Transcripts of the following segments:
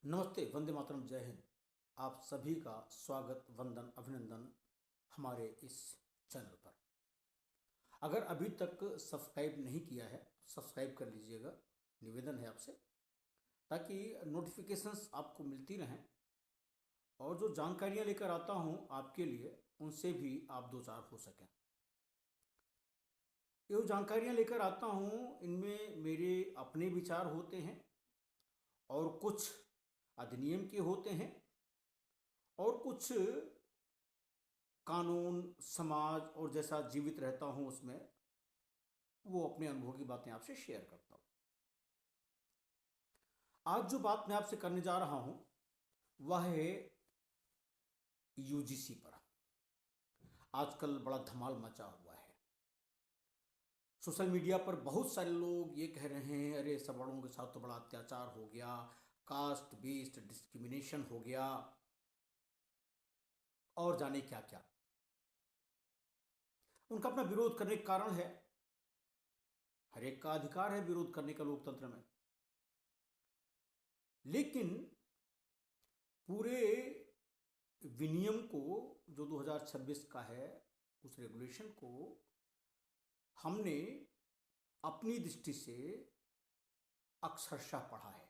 नमस्ते, वंदे मातरम, जय हिंद। आप सभी का स्वागत, वंदन, अभिनंदन हमारे इस चैनल पर। अगर अभी तक सब्सक्राइब नहीं किया है, सब्सक्राइब कर लीजिएगा, निवेदन है आपसे, ताकि नोटिफिकेशंस आपको मिलती रहें और जो जानकारियां लेकर आता हूं आपके लिए, उनसे भी आप दो चार हो सकें। ये जो जानकारियां लेकर आता हूं, इनमें मेरे अपने विचार होते हैं और कुछ अधिनियम के होते हैं और कुछ कानून, समाज और जैसा जीवित रहता हूं उसमें वो अपने अनुभव की बातें आपसे शेयर करता हूं। आज जो बात मैं आपसे करने जा रहा हूं वह है यूजीसी पर। आजकल बड़ा धमाल मचा हुआ है। सोशल मीडिया पर बहुत सारे लोग ये कह रहे हैं, अरे सवर्णों के साथ तो बड़ा अत्याचार हो गया, कास्ट बेस्ड डिस्क्रिमिनेशन हो गया और जाने क्या क्या। उनका अपना विरोध करने का कारण है, हर एक का अधिकार है विरोध करने का लोकतंत्र में। लेकिन पूरे विनियम को, जो 2026 का है, उस रेगुलेशन को हमने अपनी दृष्टि से अक्षरशः पढ़ा है।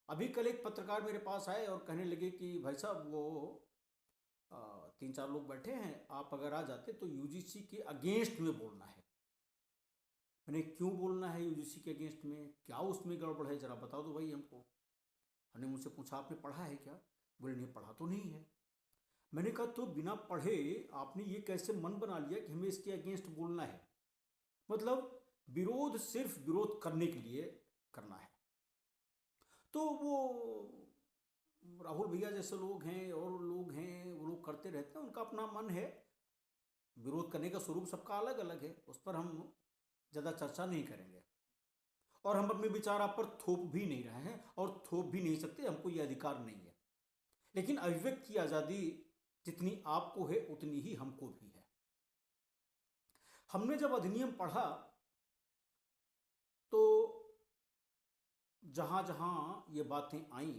अभी कल एक पत्रकार मेरे पास आए और कहने लगे कि भाई साहब, वो 3-4 लोग बैठे हैं, आप अगर आ जाते तो यूजीसी के अगेंस्ट में बोलना है। मैंने, क्यों बोलना है यूजीसी के अगेंस्ट में, क्या उसमें गड़बड़ है, जरा बता दो भाई हमको। हमने मुझसे पूछा, आपने पढ़ा है क्या? बोले नहीं, पढ़ा तो नहीं है। मैंने कहा, तो बिना पढ़े आपने ये कैसे मन बना लिया कि हमें इसके अगेंस्ट बोलना है? मतलब विरोध सिर्फ विरोध करने के लिए करना है। तो वो राहुल भैया जैसे लोग हैं और लोग हैं, वो लोग करते रहते हैं, उनका अपना मन है। विरोध करने का स्वरूप सबका अलग अलग है, उस पर हम ज़्यादा चर्चा नहीं करेंगे और हम अपने विचार आप पर थोप भी नहीं रहे हैं और थोप भी नहीं सकते, हमको ये अधिकार नहीं है। लेकिन अभिव्यक्ति की आज़ादी जितनी आपको है उतनी ही हमको भी है। हमने जब अधिनियम पढ़ा तो जहां जहां ये बातें आई,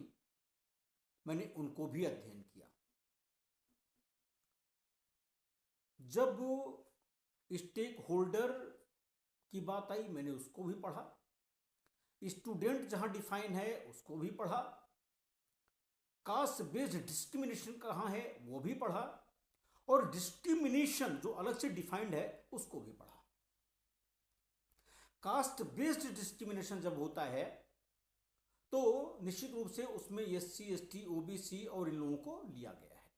मैंने उनको भी अध्ययन किया। जब स्टेक होल्डर की बात आई, मैंने उसको भी पढ़ा। स्टूडेंट जहां डिफाइन है उसको भी पढ़ा। कास्ट बेस्ड डिस्क्रिमिनेशन कहां है वो भी पढ़ा और डिस्क्रिमिनेशन जो अलग से डिफाइंड है उसको भी पढ़ा। कास्ट बेस्ड डिस्क्रिमिनेशन जब होता है तो निश्चित रूप से उसमें एससी, एसटी, ओबीसी और इन लोगों को लिया गया है।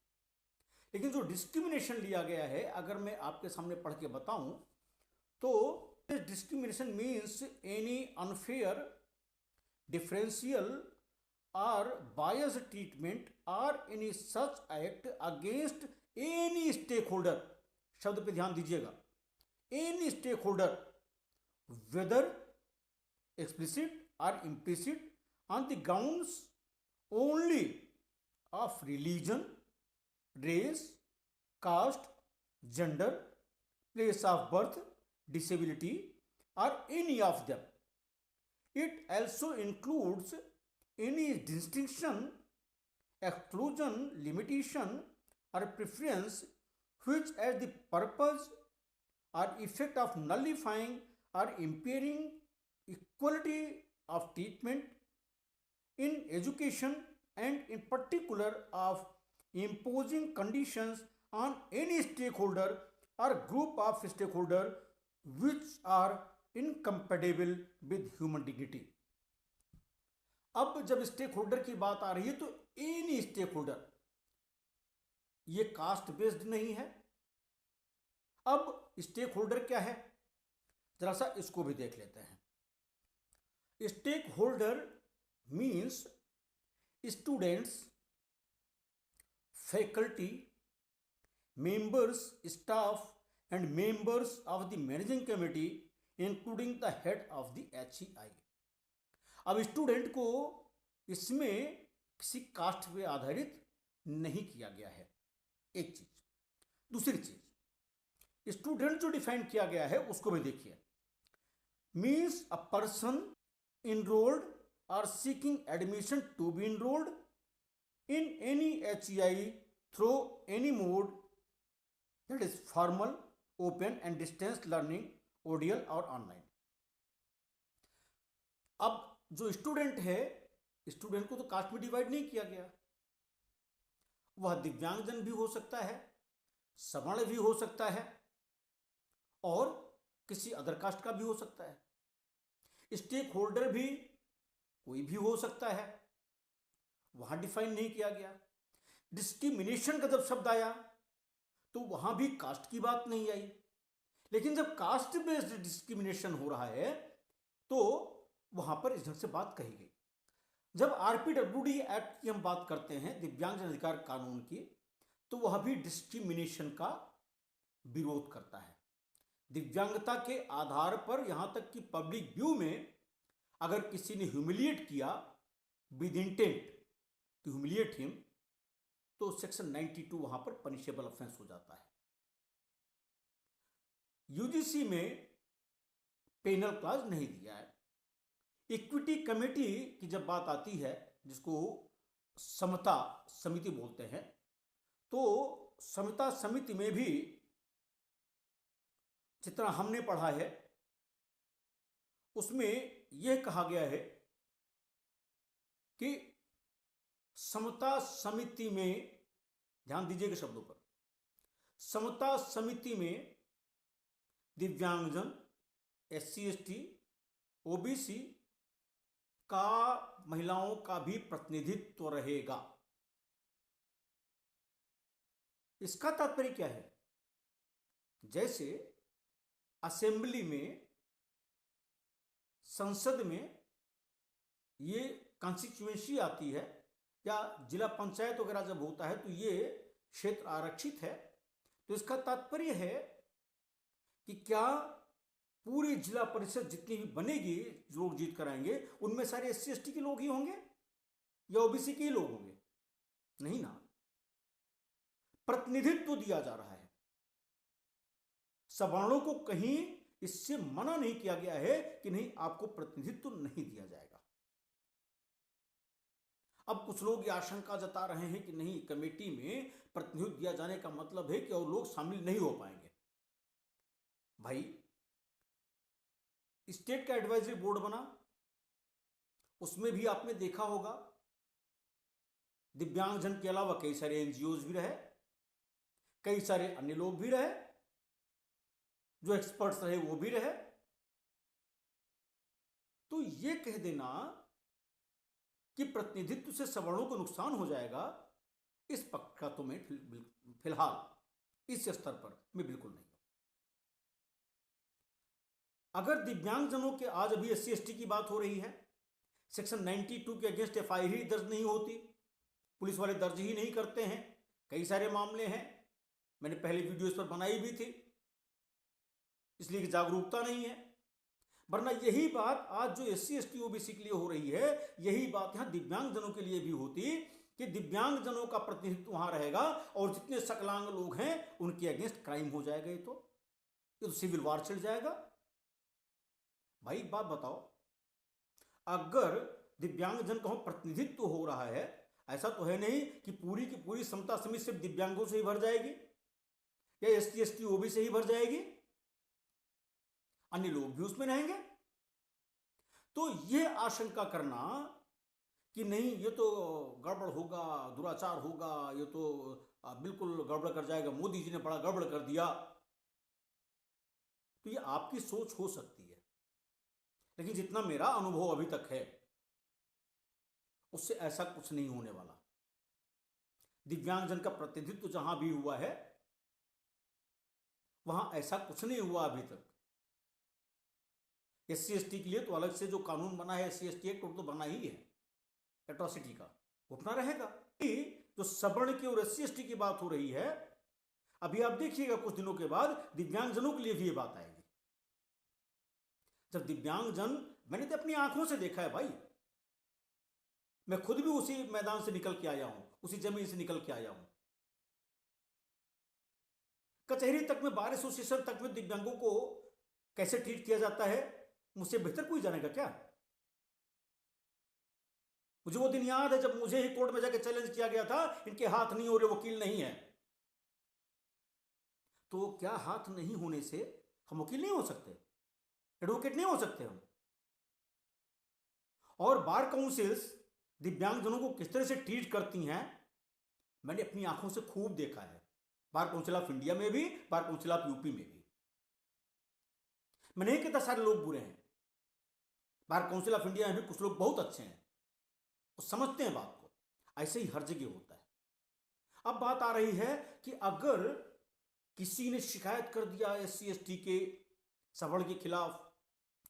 लेकिन जो डिस्क्रिमिनेशन लिया गया है, अगर मैं आपके सामने पढ़ के बताऊं तो discrimination means any unfair, differential or biased treatment or any such act against any stakeholder। शब्द पे ध्यान दीजिएगा, any stakeholder whether explicit or implicit on the grounds only of religion, race, caste, gender, place of birth, disability or any of them. It also includes any distinction, exclusion, limitation or preference which has the purpose or effect of nullifying or impairing equality of treatment in education and in particular of imposing conditions on any stakeholder or group of stakeholder which are incompatible with human dignity। अब जब stake holder की बात आ रही है तो any stake holder, ये caste based नहीं है। अब स्टेक होल्डर क्या है, जरा सा इसको भी देख लेते हैं। Stakeholder means students, faculty, members, staff and members of the managing committee including the head of the HEI। अब स्टूडेंट को इसमें किसी कास्ट पे आधारित नहीं किया गया है, एक चीज। दूसरी चीज, स्टूडेंट जो डिफाइन किया गया है उसको भी देखिए। Means a person enrolled are seeking admission to be enrolled in any HEI through any mode, that is formal, open and distance learning, ODL और ऑनलाइन। अब जो स्टूडेंट है, स्टूडेंट को तो कास्ट में डिवाइड नहीं किया गया, वह दिव्यांगजन भी हो सकता है, सवर्ण भी हो सकता है और किसी अदर कास्ट का भी हो सकता है। स्टेक होल्डर भी कोई भी हो सकता है, वहां डिफाइन नहीं किया गया। डिस्क्रिमिनेशन का जब शब्द आया तो वहां भी कास्ट की बात नहीं आई, लेकिन जब कास्ट बेस्ड डिस्क्रिमिनेशन हो रहा है तो वहां पर इस ढंग से बात कही गई। जब आरपीडब्ल्यूडी एक्ट की हम बात करते हैं, दिव्यांगजन अधिकार कानून की, तो वह भी डिस्क्रिमिनेशन का विरोध करता है। दिव्यांगता के आधार पर यहां तक कि पब्लिक व्यू में अगर किसी ने ह्यूमिलिएट किया with intent to humiliate him, तो सेक्शन 92 वहां पर पनिशेबल ऑफेंस हो जाता है। यूजीसी में पेनल क्लॉज नहीं दिया है। इक्विटी कमेटी की जब बात आती है, जिसको समता समिति बोलते हैं, तो समता समिति में भी जितना हमने पढ़ा है उसमें यह कहा गया है कि समता समिति में, ध्यान दीजिएगा शब्दों पर, समता समिति में दिव्यांगजन, SC ST OBC का, महिलाओं का भी प्रतिनिधित्व रहेगा। इसका तात्पर्य क्या है? जैसे असेंबली में, संसद में ये कॉन्स्टिट्यूएंसी आती है या जिला पंचायत वगैरह जब होता है तो ये क्षेत्र आरक्षित है, तो इसका तात्पर्य है कि क्या पूरी जिला परिषद जितनी भी बनेगी, जो लोग जीत कराएंगे, उनमें सारे SC ST के लोग ही होंगे या OBC के ही लोग होंगे? नहीं ना, प्रतिनिधित्व दिया जा रहा है। सवर्णों को कहीं इससे मना नहीं किया गया है कि नहीं, आपको प्रतिनिधित्व नहीं दिया जाएगा। अब कुछ लोग ये आशंका जता रहे हैं कि नहीं, कमेटी में प्रतिनिधित्व दिया जाने का मतलब है कि और लोग शामिल नहीं हो पाएंगे। भाई, स्टेट का एडवाइजरी बोर्ड बना, उसमें भी आपने देखा होगा दिव्यांगजन के अलावा कई सारे एनजीओज भी रहे, कई सारे अन्य लोग भी रहे, जो एक्सपर्ट्स रहे वो भी रहे। तो ये कह देना कि प्रतिनिधित्व से सवर्णों को नुकसान हो जाएगा, इस पक्ष का तो मैं फिलहाल इस स्तर पर मैं बिल्कुल नहीं। अगर दिव्यांगजनों के, आज अभी SC ST की बात हो रही है, सेक्शन 92 के अगेंस्ट FIR ही दर्ज नहीं होती, पुलिस वाले दर्ज ही नहीं करते हैं, कई सारे मामले हैं, मैंने पहले वीडियो इस पर बनाई भी थी, इसलिए कि जागरूकता नहीं है। वरना यही बात आज जो SC ST OBC के लिए हो रही है, यही बात यहां दिव्यांगजनों के लिए भी होती कि दिव्यांगजनों का प्रतिनिधित्व वहां रहेगा और जितने सकलांग लोग हैं उनके अगेंस्ट क्राइम हो जाएगा। ये तो सिविल वार छिड़ जाएगा। भाई एक बात बताओ, अगर दिव्यांगजन का प्रतिनिधित्व हो रहा है, ऐसा तो है नहीं कि पूरी की पूरी समता समिति सिर्फ दिव्यांगों से ही भर जाएगी या SC ST OBC से ही भर जाएगी, अन्य लोग भी उसमें रहेंगे। तो यह आशंका करना कि नहीं ये तो गड़बड़ होगा, दुराचार होगा, ये तो बिल्कुल गड़बड़ कर जाएगा, मोदी जी ने बड़ा गड़बड़ कर दिया, तो ये आपकी सोच हो सकती है, लेकिन जितना मेरा अनुभव अभी तक है उससे ऐसा कुछ नहीं होने वाला। दिव्यांगजन का प्रतिनिधित्व जहां भी हुआ है वहां ऐसा कुछ नहीं हुआ अभी तक। SC ST के लिए तो अलग से जो कानून बना है, SC ST एक्ट, तो बना ही है एट्रॉसिटी का, वो अपना रहेगा। जो सवर्ण की और SC ST की बात हो रही है, अभी आप देखिएगा कुछ दिनों के बाद दिव्यांगजनों के लिए भी ये बात आएगी। जब दिव्यांगजन, मैंने तो अपनी आंखों से देखा है भाई, मैं खुद भी उसी मैदान से निकल के आया हूं, उसी जमीन से निकल के आया हूं। कचहरी तक में, बार एसोसिएशन तक में दिव्यांगों को कैसे ट्रीट किया जाता है, मुझसे बेहतर कोई जानेगा क्या? मुझे वो दिन याद है जब मुझे ही कोर्ट में जाके चैलेंज किया गया था, इनके हाथ नहीं हो रहे, वकील नहीं है। तो क्या हाथ नहीं होने से हम वकील नहीं हो सकते, एडवोकेट नहीं हो सकते हम? और बार काउंसिल्स दिव्यांगजनों को किस तरह से ट्रीट करती हैं, मैंने अपनी आंखों से खूब देखा है। बार काउंसिल ऑफ इंडिया में भी, बार काउंसिल ऑफ यूपी में भी। मैं नहीं कहता सारे लोग बुरे हैं, बार काउंसिल ऑफ इंडिया में भी कुछ लोग बहुत अच्छे हैं, वो समझते हैं बात को। ऐसे ही हर जगह होता है। अब बात आ रही है कि अगर किसी ने शिकायत कर दिया SC ST के सवर्ण के खिलाफ,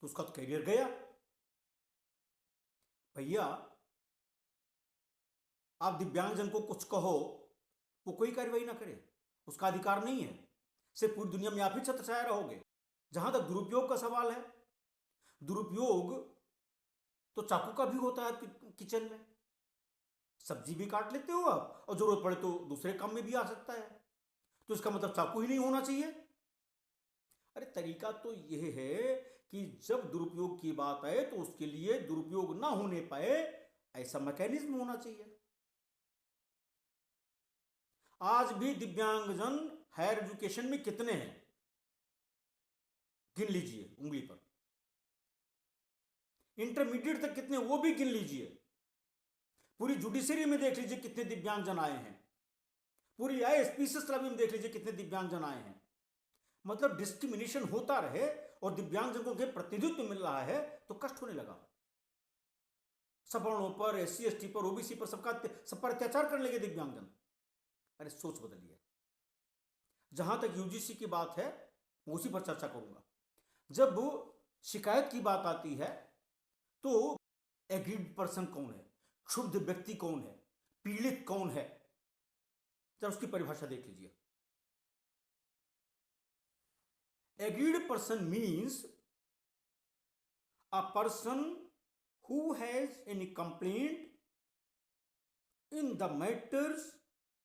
तो उसका तो करियर गया। भैया, आप दिव्यांगजन को कुछ कहो, वो कोई कार्रवाई ना करे, उसका अधिकार नहीं है। सिर्फ पूरी दुनिया में आप ही छत्रछाया रहोगे। जहां तक दुरुपयोग का सवाल है, दुरुपयोग तो चाकू का भी होता है आपके किचन में। सब्जी भी काट लेते हो आप, और जरूरत पड़े तो दूसरे काम में भी आ सकता है। तो इसका मतलब चाकू ही नहीं होना चाहिए? अरे तरीका तो यह है कि जब दुरुपयोग की बात आए तो उसके लिए दुरुपयोग ना होने पाए ऐसा मैकेनिज्म होना चाहिए। आज भी दिव्यांगजन हायर एजुकेशन में कितने हैं, गिन लीजिए उंगली पर। इंटरमीडिएट तक कितने, वो भी गिन लीजिए। पूरी जुडिशरी में देख लीजिए कितने दिव्यांगजन आए हैं। पूरी IAS में देख लीजिए कितने दिव्यांगजन आए हैं। मतलब डिस्क्रिमिनेशन होता रहे और दिव्यांगजनों के प्रतिनिधित्व मिल रहा है तो कष्ट होने लगा। सवर्णों पर, SC ST पर, OBC पर, सब पर अत्याचार करने लगे दिव्यांगजन। अरे सोच बदलिए। जहां तक UGC की बात है, मैं उसी पर चर्चा करूंगा। जब शिकायत की बात आती है तो एग्रीड पर्सन कौन है, क्षुब्ध व्यक्ति कौन है, पीड़ित कौन है, जब उसकी परिभाषा देख लीजिए। Agreed person means a person who has any complaint in the matters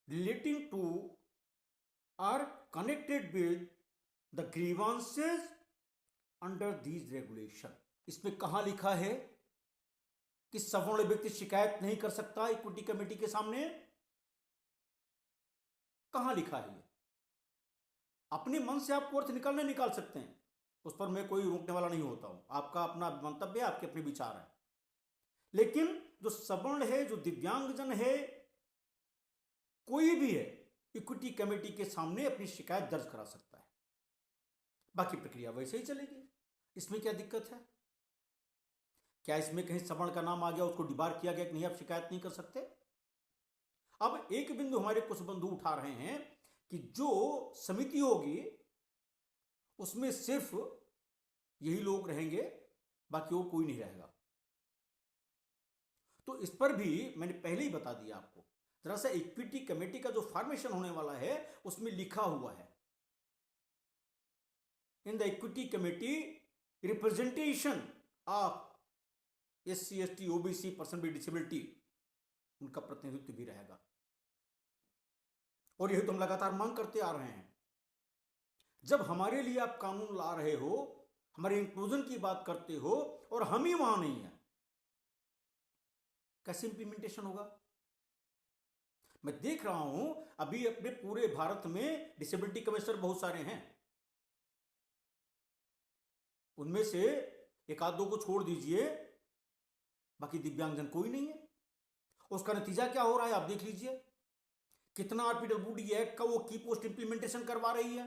relating to or connected with the grievances under these regulation। इसमें कहां लिखा है कि सवर्ण व्यक्ति शिकायत नहीं कर सकता इक्विटी कमेटी के सामने? कहां लिखा है ये? अपने मन से आप अर्थ निकाल सकते हैं, उस पर मैं कोई रोकने वाला नहीं होता हूं। आपका अपना मंतव्य है, आपके अपने विचार हैं। लेकिन जो सवर्ण है, जो दिव्यांगजन है, कोई भी है, इक्विटी कमेटी के सामने अपनी शिकायत दर्ज करा सकता है। बाकी प्रक्रिया वैसे ही चलेगी। इसमें क्या दिक्कत है? क्या इसमें कहीं सवर्ण का नाम आ गया, उसको डिबार किया गया कि नहीं आप शिकायत नहीं कर सकते? अब एक बिंदु हमारे कुछ बंधु उठा रहे हैं कि जो समिति होगी उसमें सिर्फ यही लोग रहेंगे, बाकी और कोई नहीं रहेगा। तो इस पर भी मैंने पहले ही बता दिया आपको। जरा सा इक्विटी कमेटी का जो फॉर्मेशन होने वाला है उसमें लिखा हुआ है, in the equity committee representation of SC ST OBC person with disability, उनका प्रतिनिधित्व भी रहेगा। और यही तो हम लगातार मांग करते आ रहे हैं। जब हमारे लिए आप कानून ला रहे हो, हमारे इंक्लूजन की बात करते हो, और हम ही वहां नहीं है, कैसे इंप्लीमेंटेशन होगा? मैं देख रहा हूं अभी अपने पूरे भारत में डिसेबिलिटी कमिश्नर बहुत सारे हैं। उनमें से एक आध दो को छोड़ दीजिए, बाकी दिव्यांगजन कोई नहीं है। उसका नतीजा क्या हो रहा है आप देख लीजिए। कितना RPWD एक्ट का वो की पोस्ट इंप्लीमेंटेशन करवा रही है।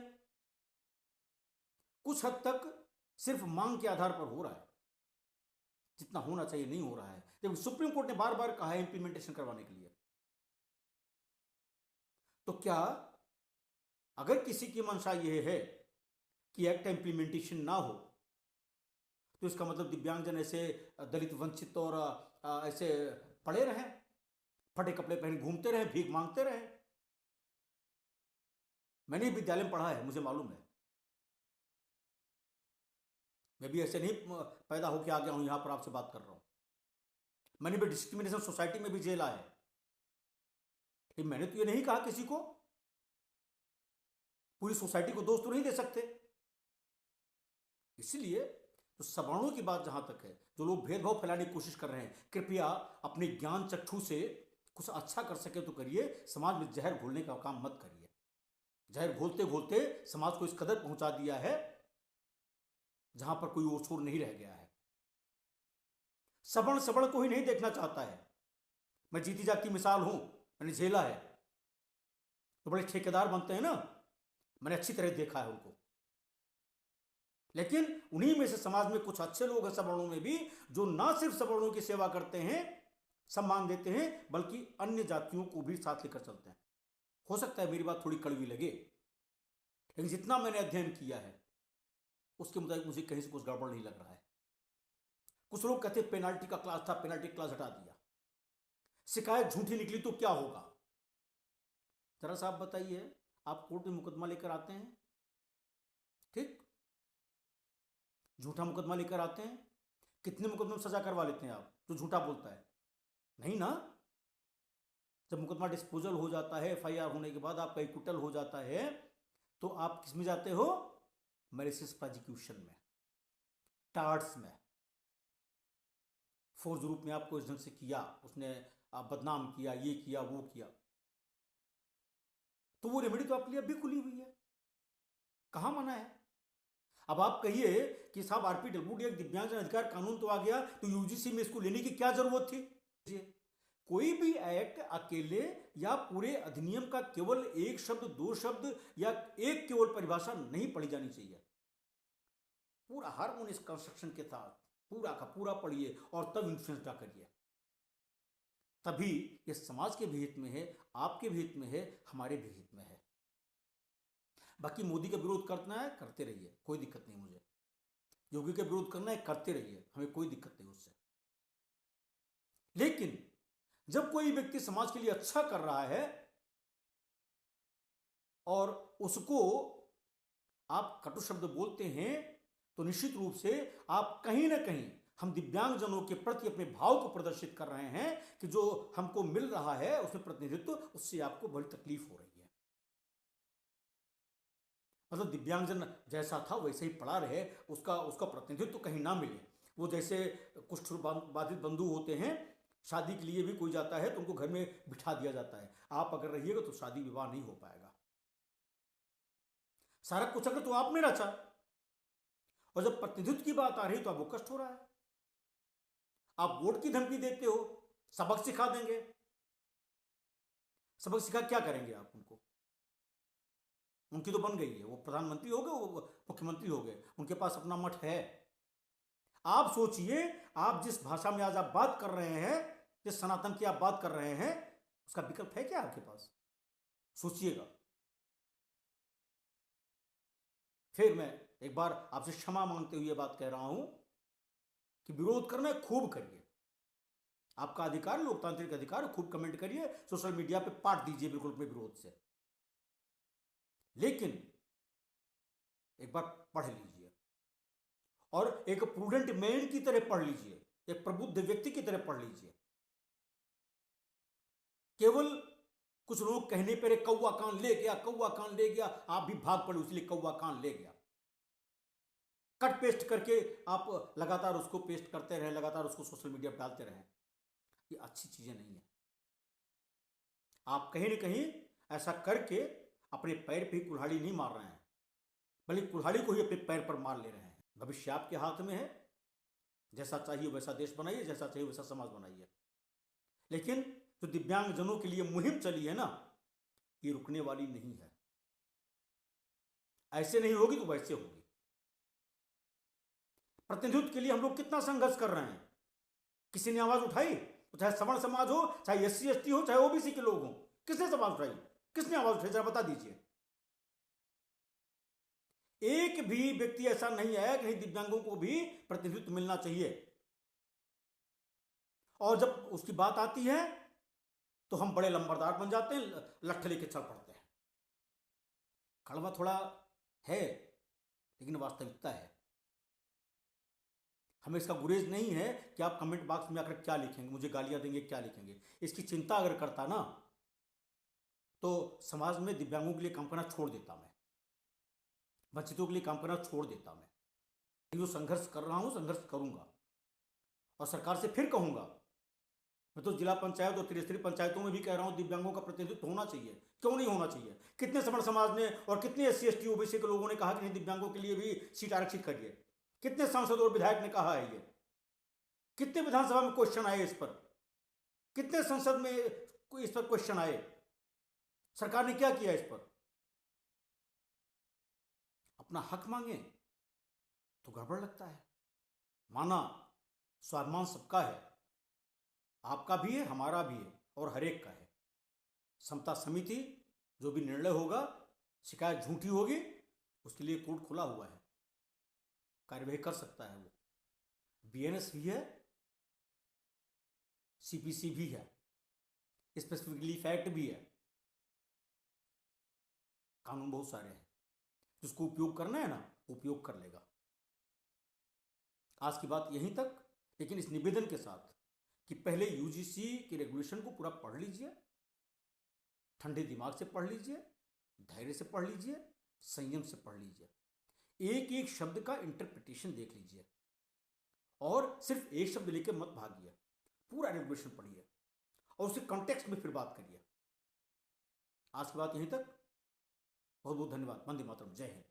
कुछ हद तक सिर्फ मांग के आधार पर हो रहा है, जितना होना चाहिए नहीं हो रहा है, जबकि सुप्रीम कोर्ट ने बार बार कहा है इंप्लीमेंटेशन करवाने के लिए। तो क्या अगर किसी की मंशा यह है कि एक्ट इंप्लीमेंटेशन ना हो, तो इसका मतलब दिव्यांगजन ऐसे दलित वंचित और ऐसे पड़े रहे, फटे कपड़े पहन घूमते रहे, भीख मांगते रहे? मैंने विद्यालय में पढ़ा है, मुझे मालूम है। मैं भी ऐसे नहीं पैदा होकर आ गया हूं, यहां पर आपसे बात कर रहा हूं। मैंने भी डिस्क्रिमिनेशन सोसाइटी में भी जेला है। मैंने तो ये नहीं कहा किसी को, पूरी सोसाइटी को दोष तो नहीं दे सकते। इसलिए तो सवर्णों की बात जहां तक है, जो लोग भेदभाव फैलाने की कोशिश कर रहे हैं, कृपया अपने ज्ञान चक्षु से कुछ अच्छा कर सके तो करिए, समाज में जहर घोलने का काम मत करिए। जहर घोलते घोलते समाज को इस कदर पहुंचा दिया है जहां पर कोई ओर छोर नहीं रह गया है। सवर्ण सवर्ण को ही नहीं देखना चाहता है। मैं जीती जागती मिसाल हूं, मैंने झेला है। तो बड़े ठेकेदार बनते हैं ना, मैंने अच्छी तरह देखा है उनको। लेकिन उन्हीं में से समाज में कुछ अच्छे लोग हैं सवर्णों में भी, जो ना सिर्फ सवर्णों की सेवा करते हैं, सम्मान देते हैं, बल्कि अन्य जातियों को भी साथ लेकर चलते हैं। हो सकता है मेरी बात थोड़ी कड़वी लगे, लेकिन जितना मैंने अध्ययन किया है उसके मुताबिक मुझे कहीं से कुछ गड़बड़ नहीं लग रहा है। कुछ लोग कहते पेनाल्टी का क्लास था, पेनाल्टी क्लास हटा दिया, शिकायत झूठी निकली तो क्या होगा? जरा सा आप बताइए, आप कोर्ट में मुकदमा लेकर आते हैं, ठीक, झूठा मुकदमा लेकर आते हैं, कितने मुकदमे में सजा करवा लेते हैं आप जो झूठा बोलता है? नहीं ना। जब मुकदमा डिस्पोजल हो जाता है, एफआईआर होने के बाद आपका एक्विटल हो जाता है, तो आप किस में जाते हो? मैलिशियस प्रोसिक्यूशन में, टार्ट्स में। फोर्स ग्रुप में आपको इस ढंग से किया, उसने आप बदनाम किया, ये किया, वो किया, तो वो रेमेडी तो आपके लिए अभी खुली हुई है, कहां मना है? अब आप कहिए कि साहब आरपीडब्ल्यूडी एक दिव्यांगजन अधिकार कानून तो आ गया, तो यूजीसी में इसको लेने की क्या जरूरत थी? कोई भी एक्ट अकेले या पूरे अधिनियम का केवल एक शब्द, दो शब्द या एक केवल परिभाषा नहीं पढ़ी जानी चाहिए। पूरा हार्मोनियस कंस्ट्रक्शन के साथ पूरा का पूरा पढ़िए और तब इन्फ्लुएंस ड्रा करिए। तभी ये समाज के भी हित में है, आपके भी हित में है, हमारे भी हित में है। बाकी मोदी का विरोध करना है, करते रहिए, कोई दिक्कत नहीं मुझे। योगी का विरोध करना है, करते रहिए, हमें कोई दिक्कत नहीं उससे। लेकिन जब कोई व्यक्ति समाज के लिए अच्छा कर रहा है और उसको आप कटु शब्द बोलते हैं, तो निश्चित रूप से आप कहीं ना कहीं हम दिव्यांगजनों के प्रति अपने भाव को प्रदर्शित कर रहे हैं कि जो हमको मिल रहा है उसमें प्रतिनिधित्व, उससे आपको बड़ी तकलीफ हो रही है। मतलब दिव्यांगजन जैसा था वैसे ही पड़ा रहे, उसका प्रतिनिधित्व कहीं ना मिले। वो जैसे कुछ बाधित बंधु होते हैं, शादी के लिए भी कोई जाता है तो उनको घर में बिठा दिया जाता है, आप अगर रहिएगा तो शादी विवाह नहीं हो पाएगा। सारा कुछ अगर तो आपने रचा, और जब प्रतिनिधित्व की बात आ रही तो आपको कष्ट हो रहा है। आप वोट की धमकी देते हो, सबक सिखा देंगे। सबक सिखा क्या करेंगे आप उनको? उनकी तो बन गई है, वो प्रधानमंत्री हो गए, वो मुख्यमंत्री हो गए, उनके पास अपना मठ है। आप सोचिए, आप जिस भाषा में आज आप बात कर रहे हैं, जिस सनातन की आप बात कर रहे हैं, उसका विकल्प है क्या आपके पास? सोचिएगा। फिर मैं एक बार आपसे क्षमा मांगते हुए बात कह रहा हूं कि विरोध करना है, खूब करिए, आपका अधिकार, लोकतांत्रिक अधिकार, खूब कमेंट करिए, सोशल मीडिया पे पाट दीजिए बिल्कुल अपने विरोध से। लेकिन एक बार पढ़ लीजिए और एक प्रूडेंट मैन की तरह पढ़ लीजिए, एक प्रबुद्ध व्यक्ति की तरह पढ़ लीजिए। केवल कुछ लोग कहने पर कौवा कान ले गया, कौवा कान ले गया, आप भी भाग पड़े इसलिए कौवा कान ले गया। कट पेस्ट करके आप लगातार उसको पेस्ट करते रहे, लगातार उसको सोशल मीडिया पर डालते रहे, ये अच्छी चीजें नहीं है। आप कहीं ना कहीं ऐसा करके अपने पैर पे ही कुल्हाड़ी नहीं मार रहे हैं, बल्कि कुल्हाड़ी को ही अपने पैर पर मार ले रहे हैं। भविष्य आपके हाथ में है, जैसा चाहिए वैसा देश बनाइए, जैसा चाहिए वैसा समाज बनाइए। लेकिन जो दिव्यांगजनों के लिए मुहिम चली है ना, ये रुकने वाली नहीं है। ऐसे नहीं होगी तो वैसे होगी। प्रतिनिधित्व के लिए हम लोग कितना संघर्ष कर रहे हैं, किसी ने आवाज उठाई? तो चाहे सवर्ण समाज हो, चाहे एससी एसटी हो, चाहे ओबीसी के लोग हो, किसने आवाज उठाई? किसने आवाज उठाई, जरा बता दीजिए। एक भी व्यक्ति ऐसा नहीं है कि दिव्यांगों को भी प्रतिनिधित्व मिलना चाहिए। और जब उसकी बात आती है तो हम बड़े लंबरदार बन जाते हैं, लट्ठ लेके चल पड़ते हैं। कड़वा थोड़ा है, लेकिन वास्तविकता है। हमें इसका गुरेज नहीं है कि आप कमेंट बॉक्स में आकर क्या लिखेंगे, मुझे गालियां देंगे, क्या लिखेंगे। इसकी चिंता अगर करता ना तो समाज में दिव्यांगों के लिए काम करना छोड़ देता मैं, वंचितों के लिए काम करना छोड़ देता मैं। जो संघर्ष कर रहा हूं, संघर्ष करूंगा और सरकार से फिर कहूंगा। मैं तो जिला पंचायत और त्रिस्तरीय पंचायतों में भी कह रहा हूं दिव्यांगों का प्रतिनिधित्व होना चाहिए, क्यों नहीं होना चाहिए। कितने सवर्ण समाज ने और कितने SC ST OBC के लोगों ने कहा कि नहीं दिव्यांगों के लिए भी सीट आरक्षित करिए। कितने सांसद और विधायक ने कहा है ये, कितने विधानसभा में क्वेश्चन आए इस पर, कितने संसद में इस पर क्वेश्चन आए, सरकार ने क्या किया इस पर। अपना हक मांगे तो गड़बड़ लगता है। माना स्वाभिमान सबका है, आपका भी है, हमारा भी है और हर एक का है। समता समिति जो भी निर्णय होगा, शिकायत झूठी होगी उसके लिए कोर्ट खुला हुआ है, कार्यवाही कर सकता है वो। BNS भी है, CPC भी है, स्पेसिफिकली फैक्ट भी है, कानून बहुत सारे हैं। जिसको उपयोग करना है ना उपयोग कर लेगा। आज की बात यहीं तक, लेकिन इस निवेदन के साथ कि पहले UGC के रेगुलेशन को पूरा पढ़ लीजिए, ठंडे दिमाग से पढ़ लीजिए, धैर्य से पढ़ लीजिए, संयम से पढ़ लीजिए, एक एक शब्द का इंटरप्रिटेशन देख लीजिए और सिर्फ एक शब्द लेकर मत भागिए, पूरा रेगुलेशन पढ़िए और उसे कॉन्टेक्स्ट में फिर बात करिए। आज की बात यहीं तक, बहुत बहुत धन्यवाद। वंदे मातरम, जय हिंद।